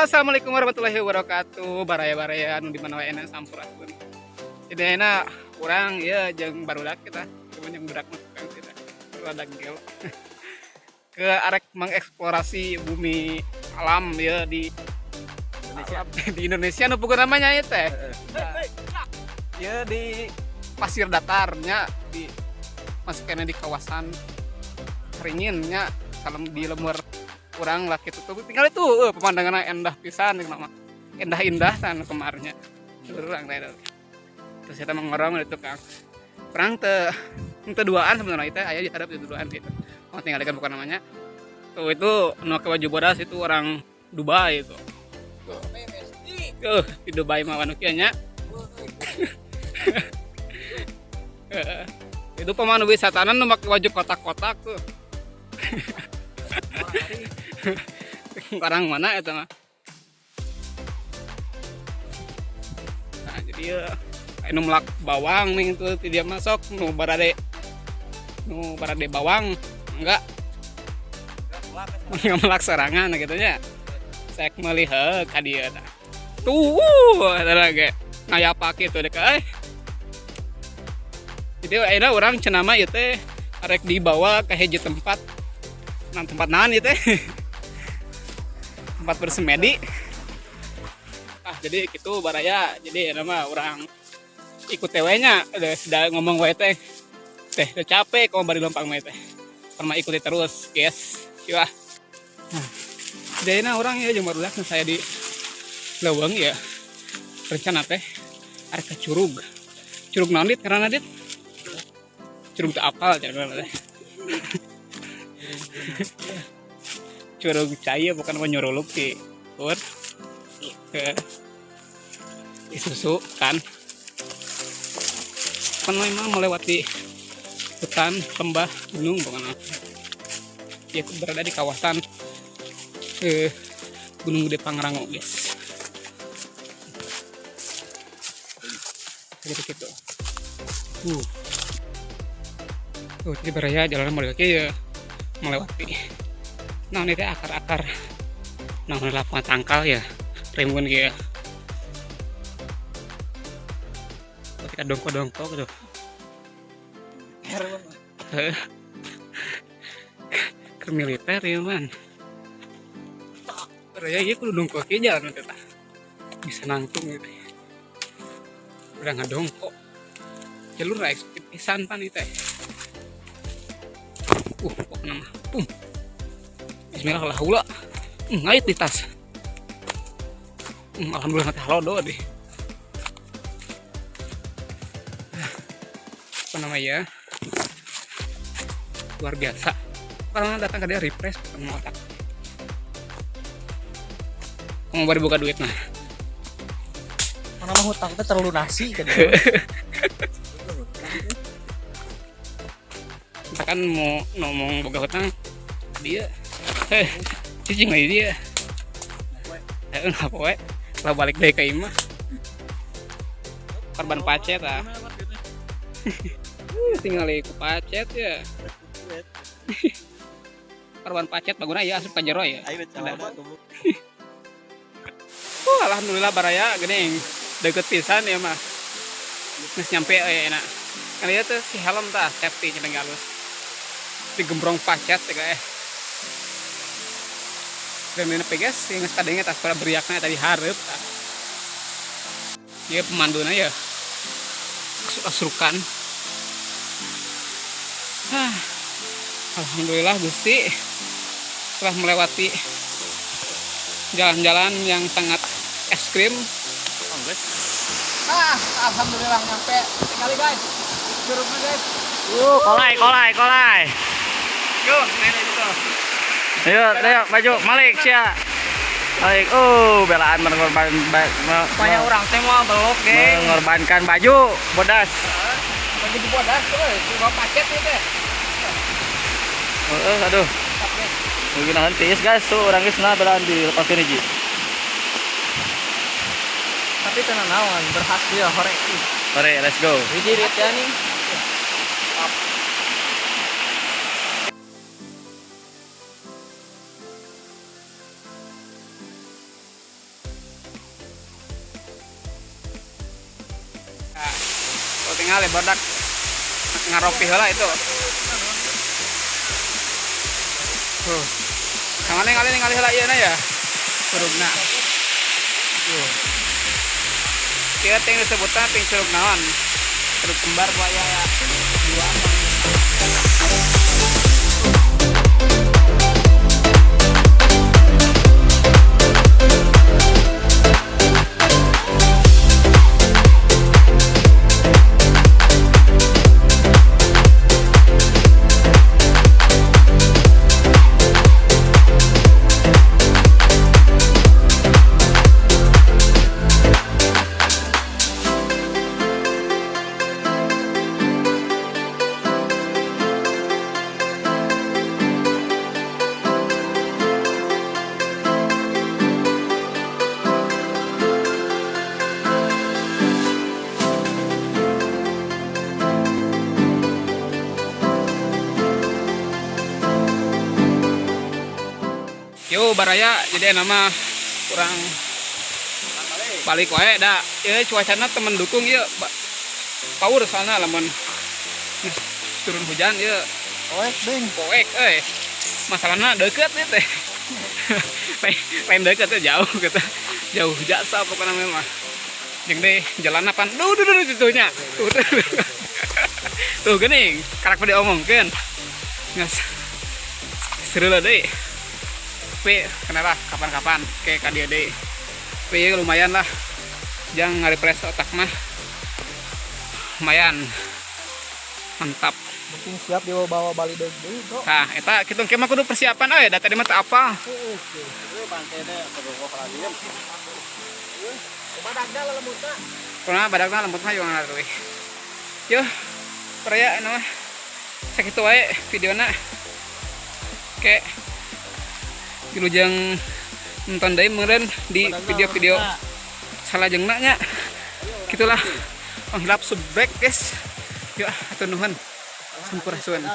Assalamualaikum warahmatullahi wabarakatuh. Baraya-baraya anu di mana wae enak sampurasun. Jadi enak urang ya jeung barudak kita. Cuman yang budak mah kan kita. Barudak gel. Ke arek mengeksplorasi bumi alam ya di Indonesia. Di Indonesia nu peugeun namanya ieu teh. Ya di pasir datarnya di masih kena di kawasan Ringinnya salam di lemur kurang lah gitu tuh tinggal itu pemandangan endah pisan mah indah san kemarnya urang terus kita mengorong itu Kang perang teu duaan sebenarnya itu aya di hadap itu duaan gitu mau tinggalkan bukan namanya tuh itu nu ke baju bodas itu orang Dubai itu di Dubai mah anu kieu nya itu pemandu wisatana nu make baju kotak-kotak tuh orang mana itu mah nah jadi ya anu melak bawang nih itu dia masuk nu barade bawang enggak melak serangan gitu nya saya melihat ka dieu tuh ada lagi ngaya pake tuh dek jadi akhirnya orang cenama ieu teh arek dibawa ke hiji tempat naon ieu teh tempat bersemedi jadi gitu baraya jadi nama orang ikut TW-nya sudah ngomong wae teh udah capek kalau bari lompang mah teh pernah ikuti terus guys wah jadi orang ya jeung barudak saya di Leuweung ya rencana teh arek ke curug naon dit karena dit curug teu apal cenah teh curug caya bukan menyuruluk sih buat susu kan memang melewati hutan lembah gunung bukan ya berada di kawasan Gunung Gede Pangrango guys gitu jadi beraya jalan mulai ya melewati nah ini teh akar-akar nah lapangan tangkal ya rimbun gitu kita dongko-dongko gitu ke militer ya man beraya iya kudu dongko ke jalan nanti tak bisa nangtung gitu udah ngadongko jalur ekspedisi pisan pan itu kok nama bismillahirrahmanirrahim ngait di tas alhamdulillah teh halodo deh apa namanya luar biasa orang datang ke dia refresh sama otak kamu baru buka duit nah mana mah hutang teh terlunasi kan kita kan mau ngomong boga hutang dia cicing lagi dia ngapa we lah balik dari ke imah korban pacet tinggal ku pacet ya korban pacet baguna ya asup ka jero ya alhamdulillah baraya geuning deukeut pisan ya mah geus nyampe enak kan ieu teh si helm tah safety cenah halus digembrong pacet teh dan ini pegas yang sekadangnya tas para beriaknya tadi harap dia pemanduna ya asrukan alhamdulillah Gusti setelah melewati jalan-jalan yang sangat ekstrim alhamdulillah nyampe tinggali guys curugnya guys kolai yuk nenek itu ayo maju Malik sia Malik belaan mengorban banyak orang teh mau belok geng mengorbankan baju bodas baju bodas cuma pacet itu teh aduh mungkin nanti guys tuh orang geus belaan dilepaskeun hiji tapi tenang naon berhasil hore let's go hiji rit ya nih ningali badak ngaropi heula itu. Tuh. Sama ningali heula ieu na ya. Curugna. Tuh. Kieu teh disebutna ting curug naon? Curug kembar buaya ya. Dua. Yo baraya jadi nama kurang balik wae da ya cuacana temen dukung ya power soalnya lamun turun hujan ya poek masalahnya deket ya teh lain deket ya jauh kita jauh jasa pokoknya memang yang deh jalan apa duh itunya tuh gening karak pada omongkan ngas seru lah deh. Tapi kenapa kapan-kapan kayak kadia deh. Tapi lumayan lah. Jangan nge-refresh otak mah. Lumayan. Mantap. Mungkin siap dibawa balik deui, Bro. Nah, eta kitu ke mah kudu persiapan euy, da tadi mah teu apal. Heeh. Pantai teh kudu perhatian. Badagna lembutna. Karena badagna lembut mah juga ngaruh. Yo, peraya anu mah. Sakitu wae videona. Oke. Wilujeng nonton deui meureun di video-video salajengna nya. Gitulah. Panghilap subrek guys. Yuk, atuh nuhun. Sampurasun.